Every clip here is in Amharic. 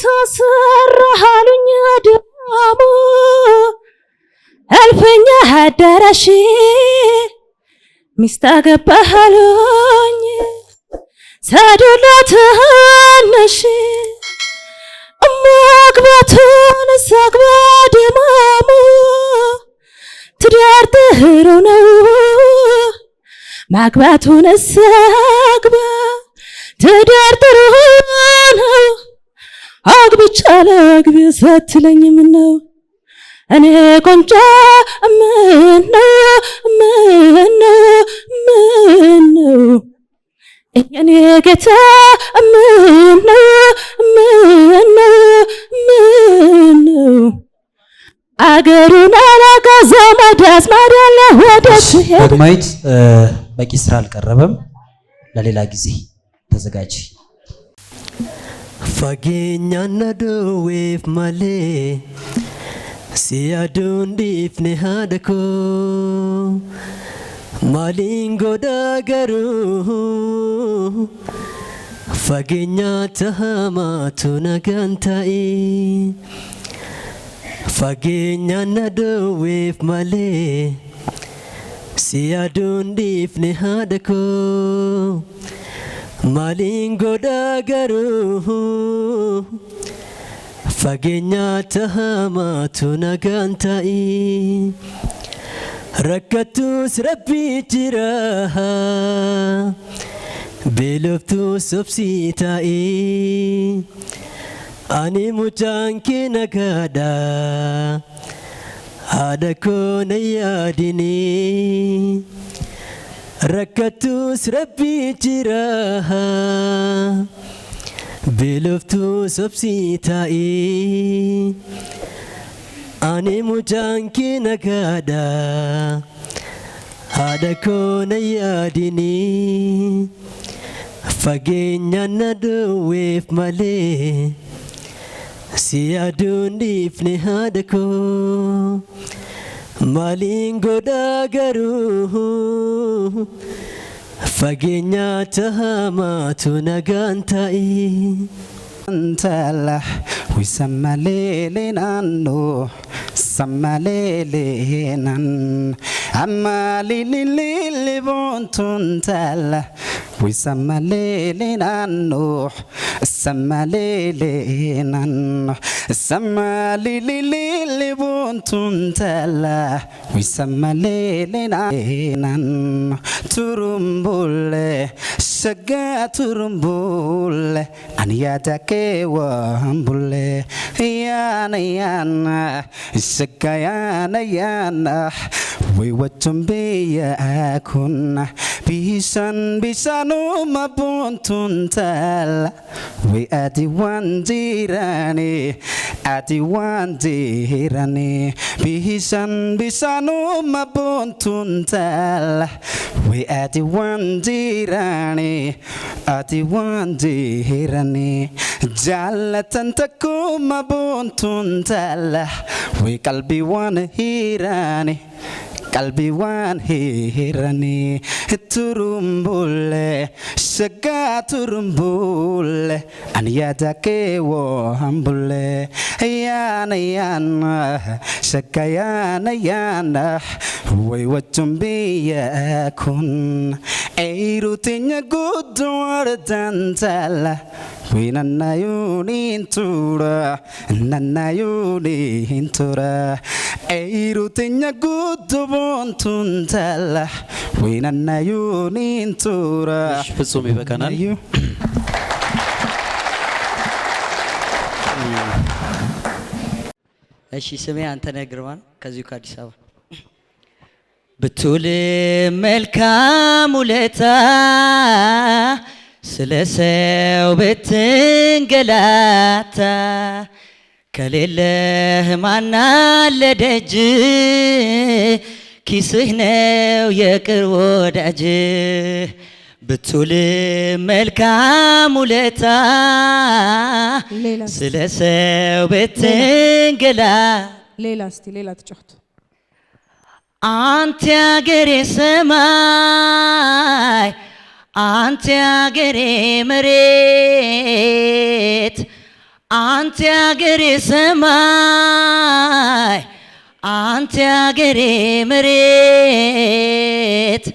ተሰራሃሉኝ ደሞ አልፈኛ አዳራሽ ሚስት አገባሃሉኝ ሰዶላትነሽ ማግባቱን ሳግባ ደማሙ ትዳር ጥሩ ነው ማግባቱን ሳግባ ትዳር ጥሩ ነው አግብቻ ለግቢ ሳትለኝ ምነው እኔ ቆንጆ ምነው እኔ ጌታ ምነው አገሩን አላጋ ዘመድ አዝማድ ያለ ወደት ደግማይት በቂ ስራ አልቀረበም ለሌላ ጊዜ ተዘጋጂ fageenya duweef malee si aduun dhiifne haadha koo maaliin godhaa garuu fageenya tahamaatu nagaan ta'e fageenya duweef malee si aduun dhiifne haadha koo maaliin godhaa garuu fageenya tahamaatu nagaan ta'e rakkattus rabbii jira beeloftus obsii ta'e ani mucaan kee nagaadha haadha koo na yaadini rakkattus rabbii jira beeloftus obsii ta'e ani mucaan kee nagaadha haadha koo na yaadini fageenyaan na duweef malee si aduun dhiifne haadha koo maaliin godhaa garuu fageenya tahamaatu nagaan ta'e Tala wisamalele nano samalele nan amalili bontun tala wisamalele nano samalele nan samalili bontun tala wisamalele nan turumbule shaga turumbule aniyatake wambule yana shakayana we watumbiya akuna bisanu mabuntun tala we ati wandirani bisanu mabuntun tala we ati wandirani jallatan takuma buntun tala we kalbi wan hirani turumbule shaga turumbule aniyatake wambule yana shaga yana we watumbiya kun eirutinya gudwar dantala we nanayunintura eirutinya gudbontun tala we nanayunintura ፍጹም ይበቃናል እሺ ስሜ አንተነህ ግርማን ከዚሁ ከአዲስ አበባ ብቱል መልካም ውለታ ስለ ሰው ብትንገላታ ከሌለህ ማን አለ ደጅ ኪስህ ነው የቅርብ ወዳጅ ብቱል መልካም ውለታ ስለ ሰው ብትንገላታ ሌላ ተጫወቱ አንተ ያገሬ ሰማይ አንተ ያገሬ መሬት አንተ ያገሬ ሰማይ አንተ ያገሬ መሬት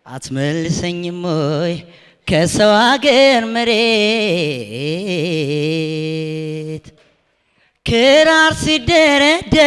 አትመልሰኝም ወይ ከሰው አገር መሬት ክራር ሲደረደር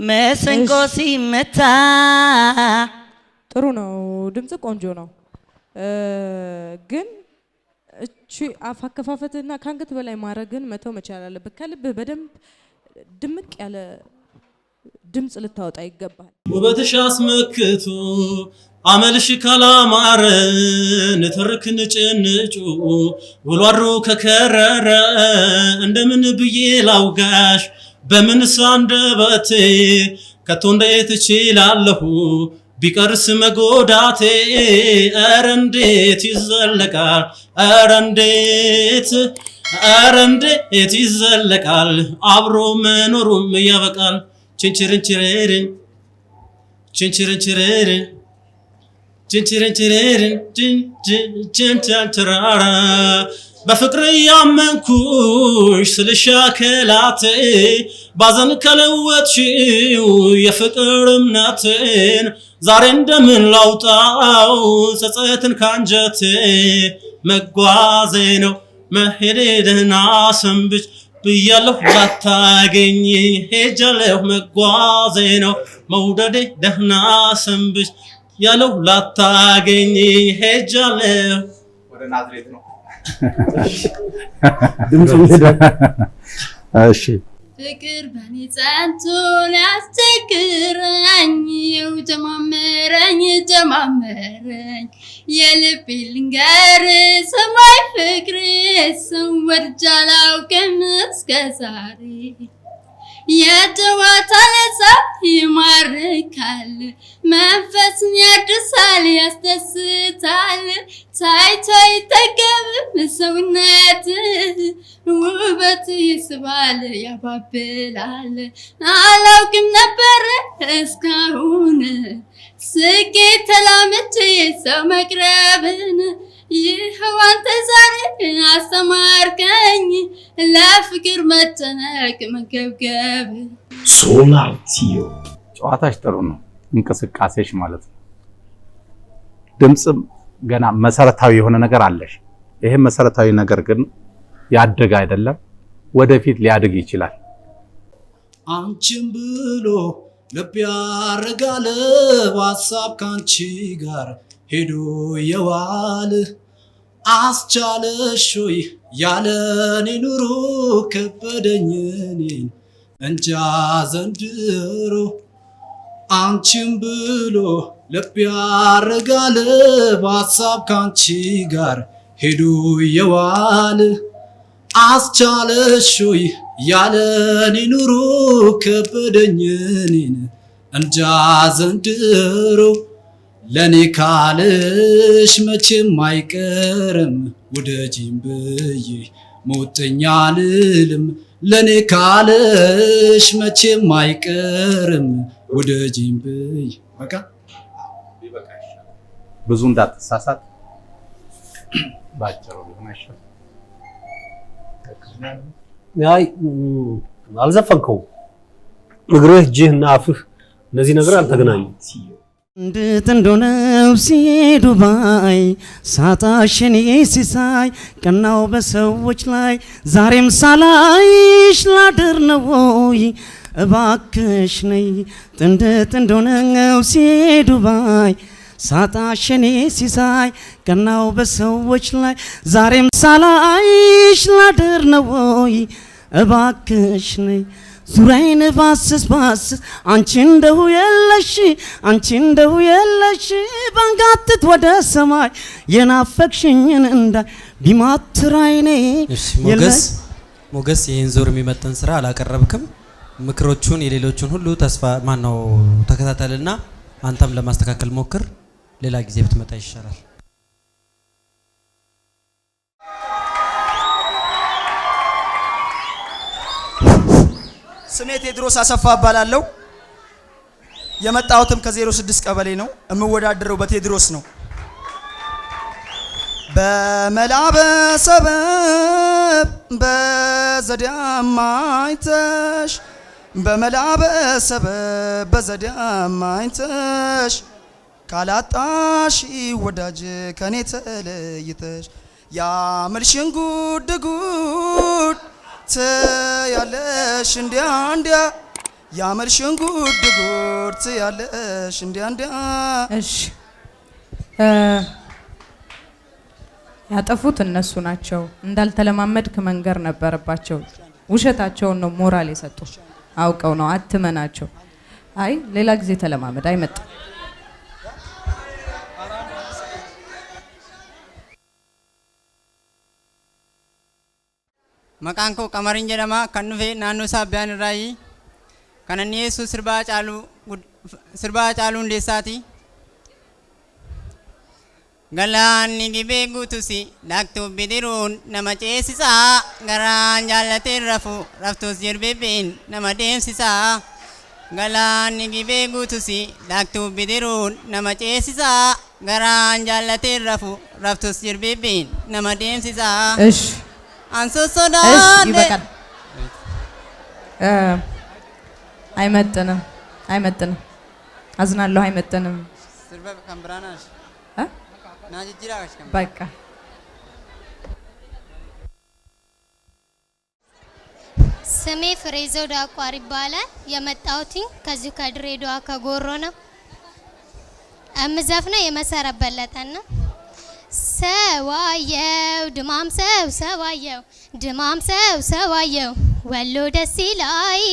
መሰንቆ ሲመታ ጥሩ ነው ድምጽ ቆንጆ ነው ግን እቺ አፋከፋፈትና ካንገት በላይ ማረግን መተው መቻል አለበት ከልብ በደንብ ድምቅ ያለ ድምጽ ልታወጣ ይገባል ውበትሽ አስመክቱ አመልሽ ካላማረ ንትርክ ንጭንጩ ውሎ አድሮ ከከረረ እንደምን ብዬ ላውጋሽ በምን አንደበቴ ከቶ እንዴት እችላለሁ ቢቀርስ መጎዳቴ ኧረ እንዴት ይዘለቃል ኧረ እንዴት ይዘለቃል አብሮ መኖሩም ያበቃል ችንችርንችሬርን ችንችርንችሬርን ችንችርንችሬርን ችንችንችራራ በፍቅር ያመንኩሽ ስለሻከላቴ ባዘን ከለወጥሽው የፍቅር እምነቴን ዛሬ እንደምን ላውጣው ጸጸትን ካንጀቴ መጓዜ ነው መሄዴ ደህና ሰንብች ብያለሁ ላታገኝ ሄጃለሁ መጓዜ ነው መውደዴ ደህና ሰንብች ያለው ላታገኝ ሄጃለሁ ወደ ናዝሬት ነው ድምፁ እሺ ፍቅር በኔ ጸንቶ ሊያስቸግረኝ ጀማመረኝ የልቤ ልንገር ሰማይ ፍቅር ሰው ወድጄ አላውቅም እስከ ዛሬ የጨዋታ ለሰው ይማርካል መንፈስን ያድሳል ያስደስታል ታይቶ አይጠገብም ሰውነት ውበት ይስባል ያባብላል አላውቅም ነበር እስካሁን ስኬት ተላምጄ ሰው መቅረብን ይኸው አንተ ዛሬ አስተማርከኝ ለፍቅር መጨነቅ መገብገብ ሶላር ቲዮ ጨዋታሽ ጥሩ ነው እንቅስቃሴሽ ማለት ነው ድምጽም ገና መሰረታዊ የሆነ ነገር አለሽ ይሄ መሰረታዊ ነገር ግን ያድግ አይደለም ወደፊት ሊያድግ ይችላል አንቺም ብሎ ልብ ያረጋል ዋትስአፕ ካንቺ ጋር ሄዶ የዋል አስቻለሽ ሆይ ያለኔ ኑሮ ከበደኝ እኔን እንጃ ዘንድሮ አንቺም ብሎ ልብ ያረጋል ዋትስአፕ ካንቺ ጋር ሄዶ የዋል አስቻለሽ ሆይ ያለኔ ኑሮ ከበደኝ እኔን እንጃ ዘንድሮ ለኔ ካልሽ መቼም አይቀርም ውደጂኝ ብዬ ሞተኛ ልልም ለኔ ካልሽ መቼም አይቀርም ውደጂኝ ብዬ በቃ ብዙ እንዳትሳሳት ባጭሩ ሆነሽ አይ አልዘፈንከው እግርህ እጅህና አፍህ እነዚህ ነገር አልተገናኙም እንዴት እንደሆነው ሲዱባይ ሳታሽኔ ሲሳይ ቀናው በሰዎች ላይ ዛሬም ሳላይሽ ላድር ነው ወይ እባክሽ ነይ እንዴት እንደሆነው ሲዱባይ ሳታሽኔ ሲሳይ ቀናው በሰዎች ላይ ዛሬም ሳላይሽ ላድር ነው ወይ እባክሽ ነይ ዙራይን ባስስ አንቺ እንደው የለሽ ባንጋትት ወደ ሰማይ የናፈቅሽኝን እንዳይ ቢማትራይኔ ሞገስ ይሄን ዞር የሚመጥን ስራ አላቀረብክም ምክሮቹን የሌሎቹን ሁሉ ተስፋ ማነው ተከታተልና አንተም ለማስተካከል ሞክር ሌላ ጊዜ ብትመጣ ይሻላል ስሜ ቴድሮስ አሰፋ እባላለሁ የመጣሁትም ከ06 ቀበሌ ነው እምወዳደረው በቴድሮስ ነው በመላበሰበ በዘዴ አማኝተሽ በመላ በሰበብ በዘዴ አማኝተሽ ካላጣሽ ወዳጅ ከኔ ተለይተሽ ያመልሽን ጉድ ጉድ ትያለሽ እንዲያ እንዲያ ያመልሽን ጉድ ጉድ ትያለሽ እንዲያ እንዲያ። እሺ ያጠፉት እነሱ ናቸው። እንዳልተለማመድክ መንገር ነበረባቸው። ውሸታቸውን ነው ሞራል የሰጡ። አውቀው ነው አትመናቸው። አይ ሌላ ጊዜ ተለማመድ አይመጣም። መቃንኮ ቀመሪን ጀደማ ከኑፌ ናኖ ሳቢያን ራይ ከነኒሱ ስርባ ጫሉ እንዴሳቲ Galanni gibee guutusi laaktuu bidiruun nama ceesisaa garaan jaallatee raftus jirbibiin nama deemsisaa. Galanni gibee guutusi laaktuu bidiruun nama ceesisaa garaan jaallatee raftus jirbibiin nama deemsisaa. እሺ አንሶ ሶዳን ይበቃል። አይመጥንም አይመጥንም። አዝናለሁ አይመጥንም። ስርበ ከምብራናሽ በቃ ስሜ ፍሬዘው ዳቋር ይባላል። የመጣሁት ከዚህ ከድሬዳዋ ከጎሮ ነው። እምዘፍነው የመሰረት በለጠን ነው። ሰዋየው ድማም ሰው ሰዋየው ድማም ሰው ሰዋየው ወሎ ደስ ይላይ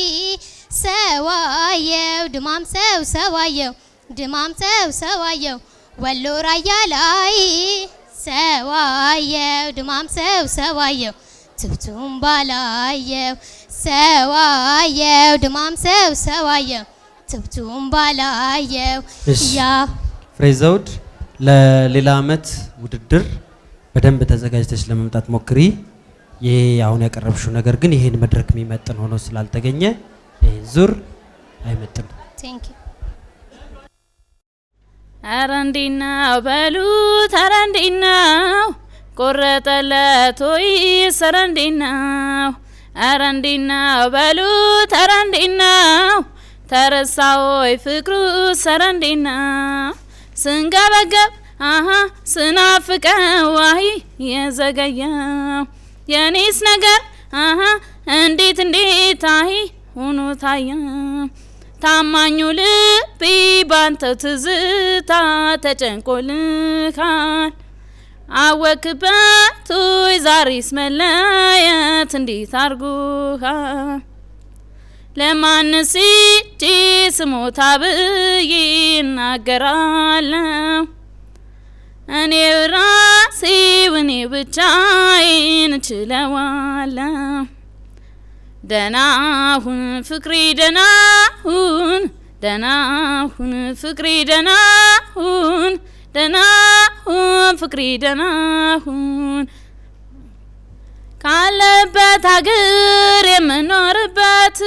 ሰዋየው ድማም ሰው ሰዋየው ድማም ሰው ሰዋየው ወሎ ራያ ላይ ሰዋየው ድማም ሰው ሰዋየው ትብቱም ባላየው ሰዋየው ድማም ሰው ሰዋየው ትብቱም ባላየው። ያ ፍሬዘውድ ለሌላ አመት ውድድር በደንብ ተዘጋጅተሽ ለመምጣት ሞክሪ። ይሄ አሁን ያቀረብሽው ነገር ግን ይሄን መድረክ የሚመጥን ሆኖ ስላልተገኘ ይሄን ዙር አይመጥንም። ቴንክ ዩ። ኧረ እንዴት ነው በሉት፣ ኧረ እንዴት ነው ቆረጠለት ወይስ ኧረ እንዴት ነው? ኧረ እንዴት ነው በሉት፣ ኧረ እንዴት ነው ተረሳ ወይ ፍቅሩስ ኧረ እንዴት ነው? ስንገበገብ ስናፍቀው ዋይ የዘገየው የኔስ ነገር እንዴት እንዴት አይ ሆኖ ታየው። ታማኙ ልቤ ባንተው ትዝታ ተጨንቆልካል። አወክበት ወይ ዛሬስ መለየት እንዴት አርጎሃል? ለማንስ ሂጄ ስሞታ ብዬ እናገራለሁ? እኔው ራሴው እኔ ብቻዬን እችለዋለሁ። ደናሁን ፍቅሪ ደናሁን ደናሁን ፍቅሪ ደናሁን ደናሁን ፍቅሪ ደናሁን ካለበት ሀገር የምኖርበት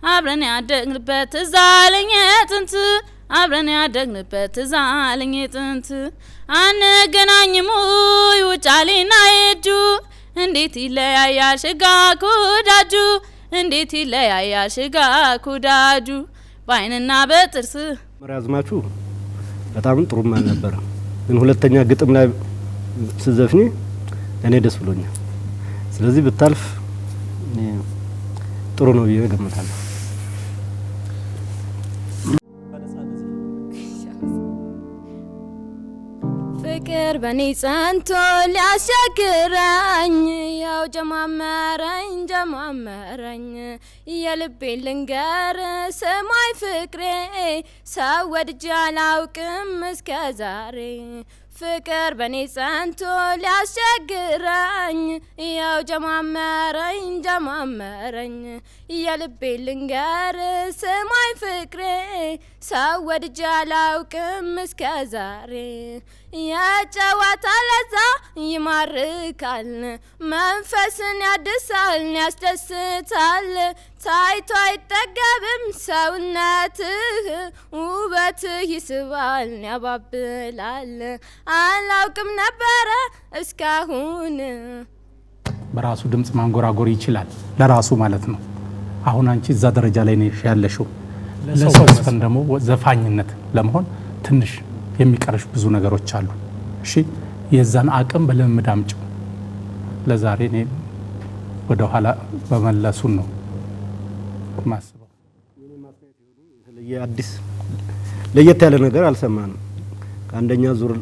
አብረን ያደግንበት ዛለኝ ጥንት አብረን ያደግንበት ዛለኝ ጥንት አንገናኝም ወይ ውጫሌና የእጁ እንዴት ይለያያል ሽጋ ኩዳጁ እንዴት ይለያያል ሽጋ ኩዳጁ በአይንና በጥርስ መራዝማቹ በጣም ጥሩም አልነበረ፣ ግን ሁለተኛ ግጥም ላይ ስዘፍኒ እኔ ደስ ብሎኛል። ስለዚህ ብታልፍ ጥሩ ነው ብዬ ገምታለሁ። ፍቅር በኔ ጸንቶ ሊያስቸግረኝ ያው ጀማመረኝ ጀማመረኝ የልቤን ልንገር ስማይ ፍቅሬ ሰው ወድጄ አላውቅም እስከ ዛሬ። ፍቅር በኔ ጸንቶ ሊያስቸግረኝ ያው ጀማመረኝ ጀማመረኝ የልቤን ልንገር ስማይ ፍቅሬ ሰው ወድጄ አላውቅም እስከ ዛሬ። የጨዋታ ለዛ ይማርካል፣ መንፈስን ያድሳል ያስደስታል። ታይቶ አይጠገብም ሰውነትህ ውበትህ ይስባል ያባብላል። አላውቅም ነበረ እስካሁን በራሱ ድምጽ ማንጎራጎር ይችላል ለራሱ ማለት ነው። አሁን አንቺ እዛ ደረጃ ላይ ነሽ ያለሽው። ለሰው መስፈን ደግሞ ዘፋኝነት ለመሆን ትንሽ የሚቀርሽ ብዙ ነገሮች አሉ። እሺ የዛን አቅም በልምድ አምጪው። ለዛሬ እኔ ወደ ኋላ በመለሱን ነው ማስበው። አዲስ ለየት ያለ ነገር አልሰማንም። ከአንደኛ ዙር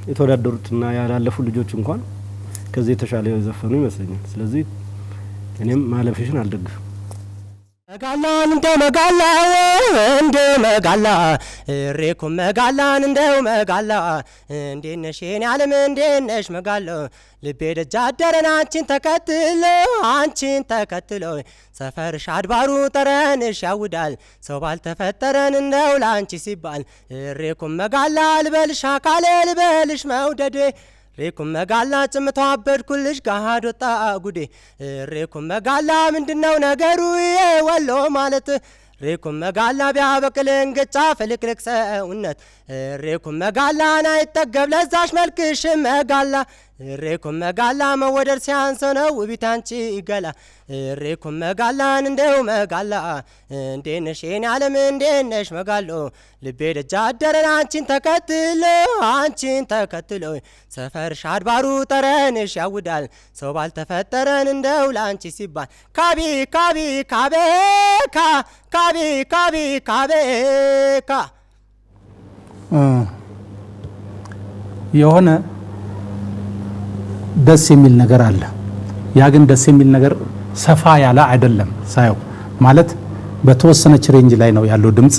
የተወዳደሩትና ያላለፉ ልጆች እንኳን ከዚህ የተሻለ ዘፈኑ ይመስለኛል። ስለዚህ እኔም ማለፍሽን አልደግፍም። መጋላን እንደ መጋላ እንደ መጋላ ሬኮ መጋላን እንደው መጋላ እንዴት ነሽ የኔ ዓለም እንዴት ነሽ መጋላ ልቤ ደጃ አደረን አንቺን ተከትሎ ሰፈርሽ አድባሩ ጠረንሽ ያውዳል ሰው ባልተፈጠረን እንደው ላንቺ ሲባል ሬኮ መጋላ ልበልሽ አካሌ ልበልሽ መውደዴ ሬኩም መጋላ ጭምቷ አበድኩልሽ ጋሃድ ወጣ ጉዴ ሬኩም መጋላ ምንድነው ነገሩ ወሎ ማለት ሬኩም መጋላ ቢያበቅል እንግጫ ፍልቅልቅ ሰውነት ሬኩም መጋላ ናይጠገብ ለዛሽ መልክሽ መጋላ ሬኩም መጋላ መወደር ሲያንስ ነው ውቢት አንቺ ይገላ ሬኩም መጋላን እንደው መጋላ እንዴት ነሽ የኔ ዓለም እንዴት ነሽ መጋሎ ልቤ ደጃ አደረን አንቺን ተከትሎ ሰፈርሽ አድባሩ ጠረንሽ ያውዳል ሰው ባልተፈጠረን እንደው ላንቺ ሲባል ካቤካ የሆነ ደስ የሚል ነገር አለ። ያ ግን ደስ የሚል ነገር ሰፋ ያለ አይደለም ሳይው ማለት በተወሰነች ሬንጅ ላይ ነው ያለው ድምጽ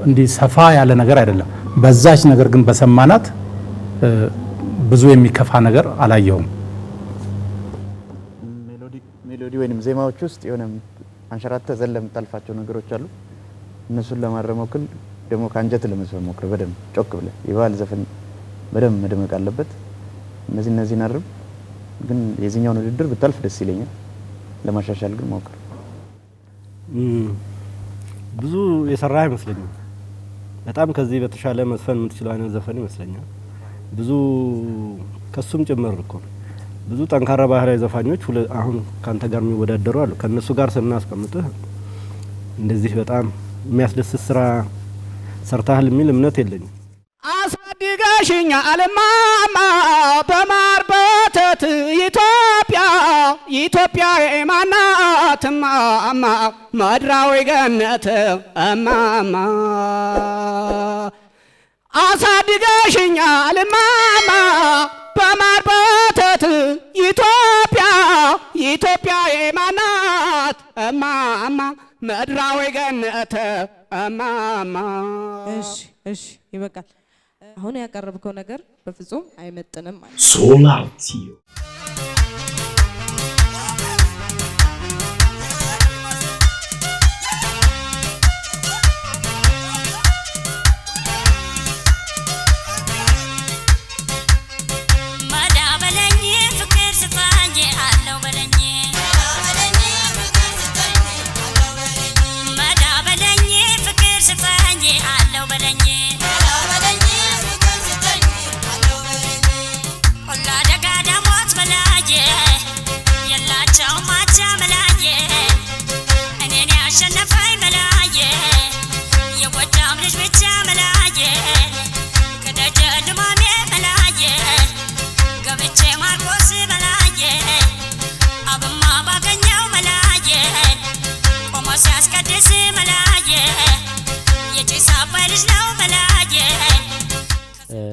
እንዲ ሰፋ ያለ ነገር አይደለም። በዛች ነገር ግን በሰማናት ብዙ የሚከፋ ነገር አላየሁም። ሜሎዲ ወይንም ዜማዎች ውስጥ የሆነ አንሸራተ ዘለም ታልፋቸው ነገሮች አሉ። እነሱን ለማረመክል ደግሞ ካንጀት ለመስፈን ሞክር በደም ጮክ ብለ ይባል ዘፈን በደም መደመቅ አለበት። እነዚህን አርም ግን የዚህኛውን ውድድር ብታልፍ ደስ ይለኛል። ለማሻሻል ግን ሞክር። ብዙ የሰራ አይመስለኝም። በጣም ከዚህ በተሻለ መስፈን የምትችለው አይነት ዘፈን ይመስለኛል። ብዙ ከሱም ጭምር እኮ ብዙ ጠንካራ ባህላዊ ዘፋኞች አሁን ካንተ ጋር የሚወዳደሩ አሉ። ከነሱ ጋር ስናስቀምጥህ እንደዚህ በጣም የሚያስደስት ስራ ሰርታህል የሚል እምነት የለኝም። አሳድገሽኛ አለማማ በማር በወተት ኢትዮጵያ የማናት እማማ ምድራዊ ገነት እማማ አሳድገሽኛ አለማማ በማር በወተት ኢትዮጵያ የማናት እማማ ምድራዊ ገነት እማማ። እሺ ይበቃል። አሁን ያቀረብከው ነገር በፍጹም አይመጥንም ማለት ሶላርቲዮ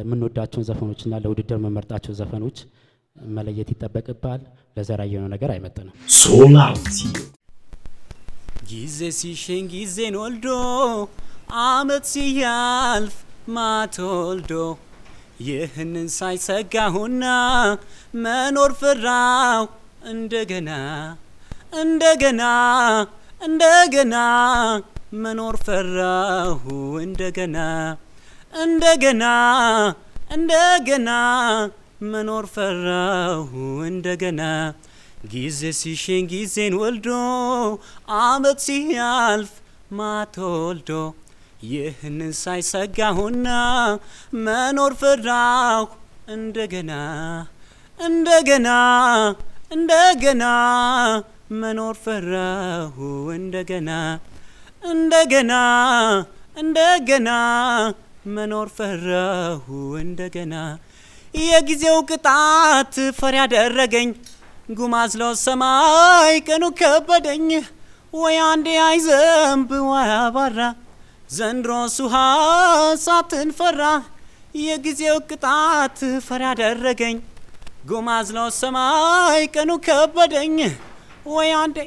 የምንወዳቸውን ዘፈኖችና ለውድድር መመርጣቸው ዘፈኖች መለየት ይጠበቅባል። ለዘራየነው ነገር አይመጥንም። ሶላርቲዮ ጊዜ ሲሸኝ ጊዜን ወልዶ አመት ሲያልፍ ማትወልዶ ይህንን ሳይሰጋሁና መኖር ፈራው እንደገና መኖር ፈራሁ እንደገና መኖር ፈራሁ እንደገና ጊዜ ሲሸኝ ጊዜን ወልዶ አመት ሲያልፍ ማትወልዶ ይህንን ሳይሰጋሁና መኖር ፈራሁ እንደገና እንደገና እንደገና መኖር ፈራሁ እንደገና እንደገና እንደገና መኖር ፈራሁ እንደገና የጊዜው ቅጣት ፈሪ ያደረገኝ ጉማዝሎ ሰማይ ቀኑ ከበደኝ ወይ አንዴ አይዘንብ ወይ አባራ ዘንድሮስ ውሃ እሳትን ፈራ የጊዜው ቅጣት ፈሪ ያደረገኝ ጉማዝሎ ሰማይ ቀኑ ከበደኝ ወይ አንዴ